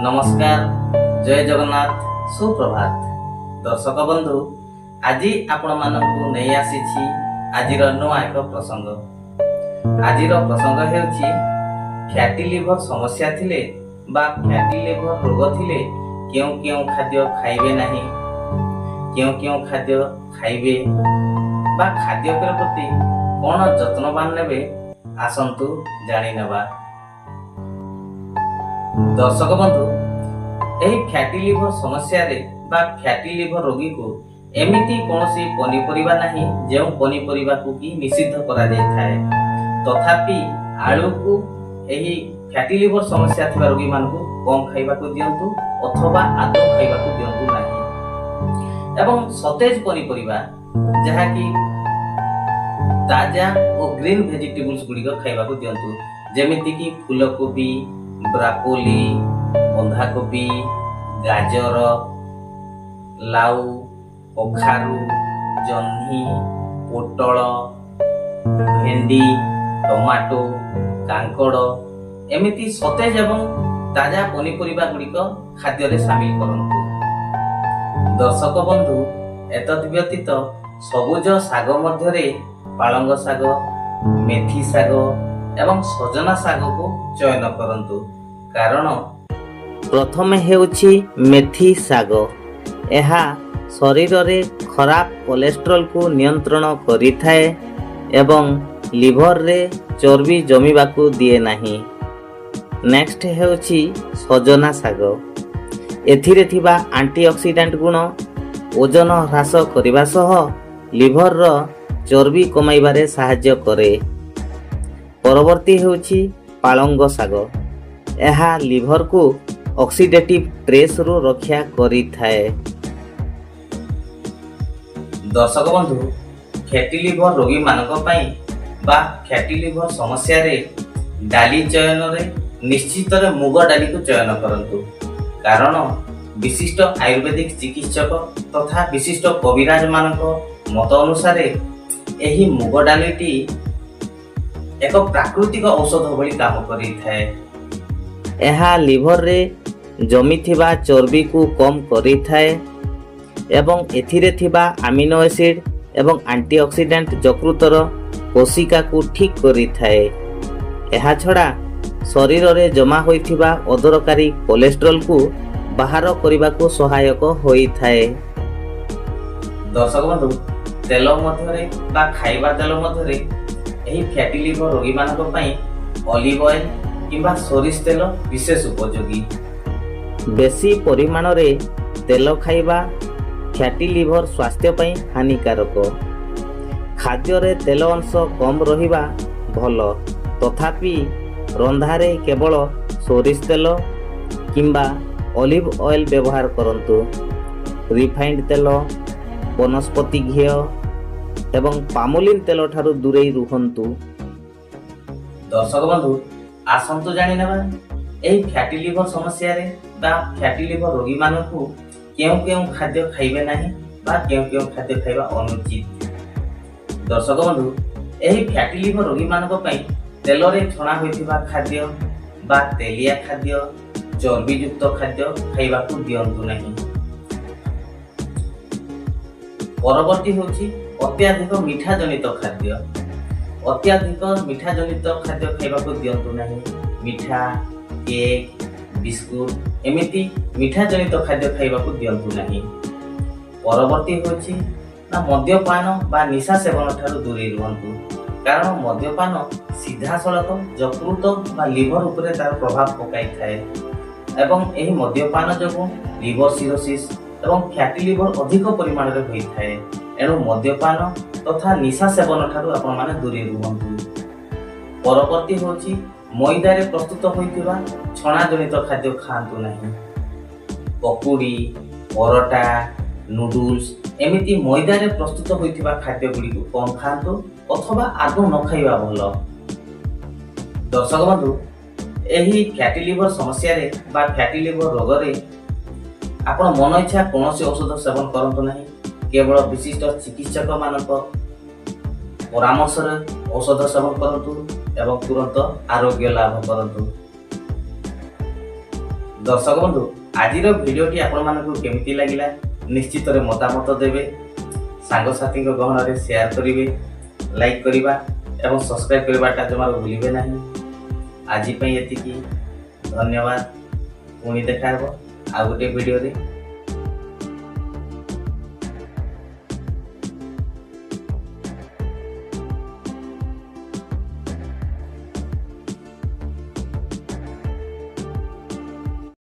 नमस्कार, जय जगन्नाथ, सुप्रभात। दर्शक बंधु, आज आपण मानकु नै आसीछि आजिर नुआ एक प्रसंग। आजिर प्रसंग हेउछि फैटी लिवर समस्या थिले बा फैटी लिवर रोग थिले केउ केउ खाद्य खाइबे नाही, केउ खाद्य खाइबे बा खाद्य प्रति कोन जत्नवान नेबे आसंतु जानि नेबा। दर्शक बंधु, एही फैटी लिवर समस्या रे बा फैटी लिवर रोगी को एमिति कोनोसी पनीपरिबा नाही जे पनीपरिबा को की निषिद्ध करा जाय थाए, तथापि आलू को एही फैटी लिवर समस्या थिबा रोगी मान को कम खाइबा को दियंतु अथवा आदौ खाइबा को दियंतु नाही। एवं सतेज पनीपरिबा जहा की ताजा और ग्रीन वेजिटेबल्स गुडी को खाइबा को दियंतु, जेमिति की फूलकोबी, ब्राकोली, बंधाकोबी, गाजर, लाउ, कखारु, जह्नी, पोटल, भेंडी, टमाटो, कांकड़ एमिति सतेज एवं ताजा पनीपरिबा गुड़िक खाद्य रे शामिल करंतु। दर्शक बंधु, एतद व्यतीत सबुज साग मध्यरे पालंग साग, मेथी साग एवं सजना साग को चयन करंतु, कारण प्रथमे हेउछि मेथी साग। एहा शरीर रे खराब कोलेस्ट्रॉल को नियंत्रण करिथाए एवं लिवर रे चर्बी जमीबा को दिए नाही। नेक्स्ट हेउछि सजना साग। एथिरे थिबा एंटीऑक्सीडेंट गुण ओजन ह्रास करिबा सह लिवर रो चर्बी कमाइबारे सहाय्य करे। परवर्ती हेउछि पालंग साग। एहा लिवर को ऑक्सीडेटिव स्ट्रेस रो रक्षा करिथाए। दर्शक बंधु, फैटी लिवर रोगी मानक पई बा फैटी लिवर समस्या रे डाली चयन रे निश्चित रे मुग डाली को चयन करंतु, कारण विशिष्ट आयुर्वेदिक चिकित्सक तथा विशिष्ट कविराज मानक मत अनुसार एही मुग डालीटी एक प्राकृतिक औषध भली काम करि थाए। एहा लिवर रे जमी थिबा चर्बी को कम करि थाए एवं एथिरे थिबा अमीनो एसिड एवं एंटीऑक्सीडेंट यकृतर कोशिका को ठीक करि थाए। एहा छडा शरीर रे जमा होइथिबा अदरकारी कोलेस्ट्रॉल को बाहर करिबा को सहायक होई थाए। दर्शक बंधु, तेल मध्यरे बा खाइबा तेल मध्यरे एही फैटी लिवर रोगी मानक पई ऑलिव ऑयल किंबा सोरिष तेल विशेष उपयोगी। बेसी परिमाण रे तेल खाइबा फैटी लिवर स्वास्थ्य पई हानिकारक। खाद्य रे तेल अंश कम रहिबा भल, तथापि रंधारे केवल सोरिष तेल किंबा ऑलिव ऑयल व्यवहार करंतु। रिफाइंड तेल, वनस्पति घी एवं पामोलिन तेल ठारू दूरेई रुहंतु। दर्शक बंधु, आसंतु जानि नेबा एही फैटी लिवर समस्या रे बा फैटी लिवर रोगी मानकु केउ खाद्य खाइबे नाही बा केउ खाद्य खाइबा अनुचित। दर्शक बंधु, एही फैटी लिवर रोगी मानक पई तेल रे छणा होइथिबा खाद्य बा तेलिया खाद्य, चर्बी युक्त खाद्य खाइबा को दियंतु नाही। परवर्ती होछि अत्याधिक मीठा जनित खाद्य। अत्याधिक मीठा जनित खाद्य खाइबा को दियंतु नाही। मीठा, केक, बिस्कुट एमिति मीठा जनित खाद्य खाइबा को दियंतु नाही। परवर्ती होछि ना मद्यपान बा निशा सेवन ठारू दूरी रुहंतु, कारण मद्यपान सीधा सड़क यकृत बा लिवर उपरे तार प्रभाव पकाई थाए एवं एही मद्यपान जोगु लिवर सिरोसिस एवं फैटी लिवर अधिक परिमाण रे होई थाए। एणु मद्यपान तथा निशा सेवन ठारू आपण माने दूरी रुहंतु। परवर्ती होछि मैदा रे प्रस्तुत होइतिबा छणा जनित खाद्य खांतु नाही। पकुड़ी, परोटा, नूडल्स एमिति मैदा रे प्रस्तुत होइतिबा खाद्य गुडी को कम खांतु अथवा आदौ न खाइबा भल। दर्शक बंधु, एही फैटी लिवर समस्या रे बा फैटी लिवर रोग रे आपण मन इच्छा कोनोसी औषध सेवन करंतु नाही। केवल विशिष्ट चिकित्सक मानक परामर्श रे औषध सेवन करंतु एवं तुरंत आरोग्य लाभ करंतु। दर्शक बंधु आज भिडियोटी आपको केमती लगिला निश्चित मतामत देवे सांगसाथी गहन शेयर करेंगे लाइक करवा एवं सब्सक्राइब करवाटा जमा भूलिए ना। आज ये धन्यवाद। पुणी देखा आ गोटे वीडियो रे।